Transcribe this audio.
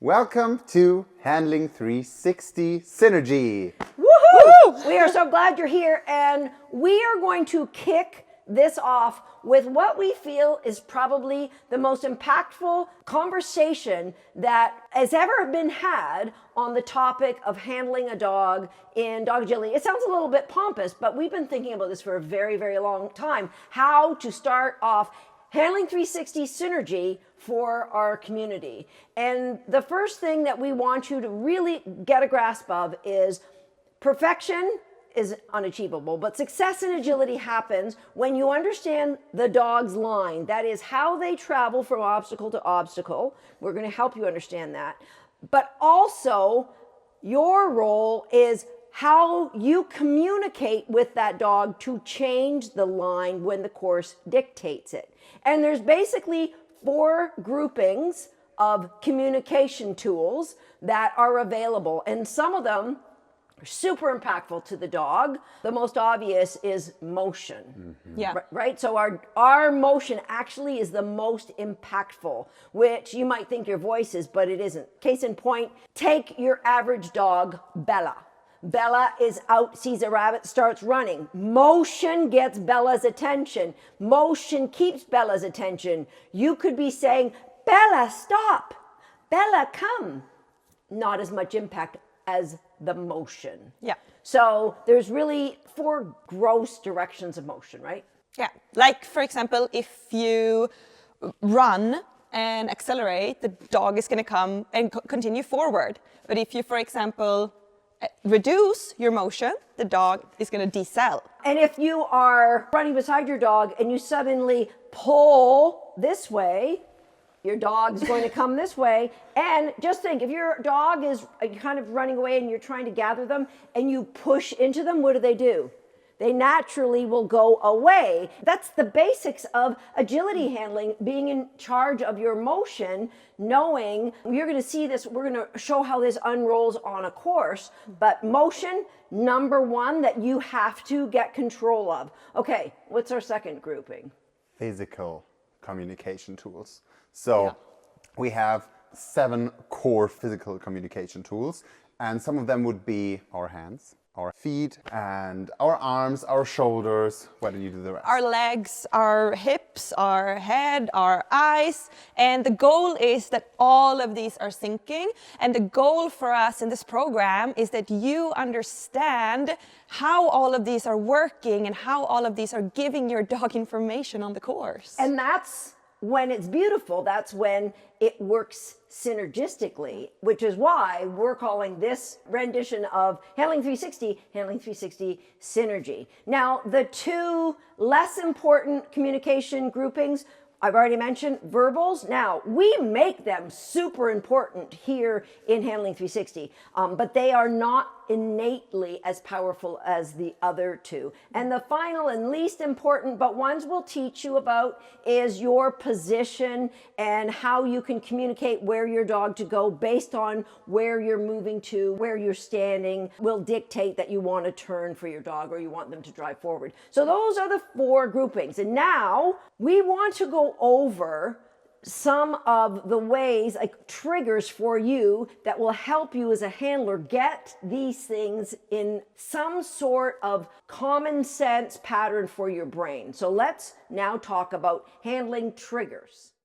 Welcome to Handling 360 Synergy. Woohoo! We are so glad you're here, and we are going to kick this off with what we feel is probably the most impactful conversation that has ever been had on the topic of handling a dog in dog agility. It sounds a little bit pompous, but we've been thinking about this for a very, very long time. How to start off Handling 360 Synergy for our community. And the first thing that we want you to really get a grasp of is perfection is unachievable, but success in agility happens when you understand the dog's line. That is how they travel from obstacle to obstacle. We're going to help you understand that. But also, your role is how you communicate with that dog to change the line when the course dictates it. And there's basically 4 groupings of communication tools that are available, and some of them are super impactful to the dog. The most obvious is motion. Mm-hmm. Yeah. Right? So our motion actually is the most impactful, which you might think your voice is, but it isn't. Case in point, take your average dog, Bella. Bella is out, sees a rabbit, starts running. Motion gets Bella's attention. Motion keeps Bella's attention. You could be saying, Bella, stop. Bella, come. Not as much impact as the motion. Yeah. So there's really 4 gross directions of motion, right? Yeah. Like, for example, if you run and accelerate, the dog is going to come and continue forward. But if you, for example, reduce your motion, the dog is going to decel. And if you are running beside your dog and you suddenly pull this way, your dog's going to come this way. And just think, if your dog is kind of running away and you're trying to gather them and you push into them, what do? They naturally will go away. That's the basics of agility handling, being in charge of your motion, knowing you're going to see this. We're going to show how this unrolls on a course. But motion, number 1, that you have to get control of. Okay, what's our second grouping? Physical communication tools. So we have 7 core physical communication tools, and some of them would be our hands, our feet, and our arms, our shoulders. Why don't you do the rest? Our legs, our hips, our head, our eyes. And the goal is that all of these are syncing. And the goal for us in this program is that you understand how all of these are working and how all of these are giving your dog information on the course. And that's when it's beautiful. That's when it works synergistically, which is why we're calling this rendition of Handling 360 Synergy. Now, the 2 less important communication groupings, I've already mentioned verbals. Now, we make them super important here in Handling 360, but they are not innately as powerful as the other 2. And the final and least important, but ones we'll teach you about, is your position and how you can communicate where your dog to go based on where you're moving to, where you're standing, will dictate that you want to turn for your dog or you want them to drive forward. So those are the 4 groupings. And now we want to go over some of the ways, like triggers for you, that will help you as a handler get these things in some sort of common sense pattern for your brain. So let's now talk about handling triggers.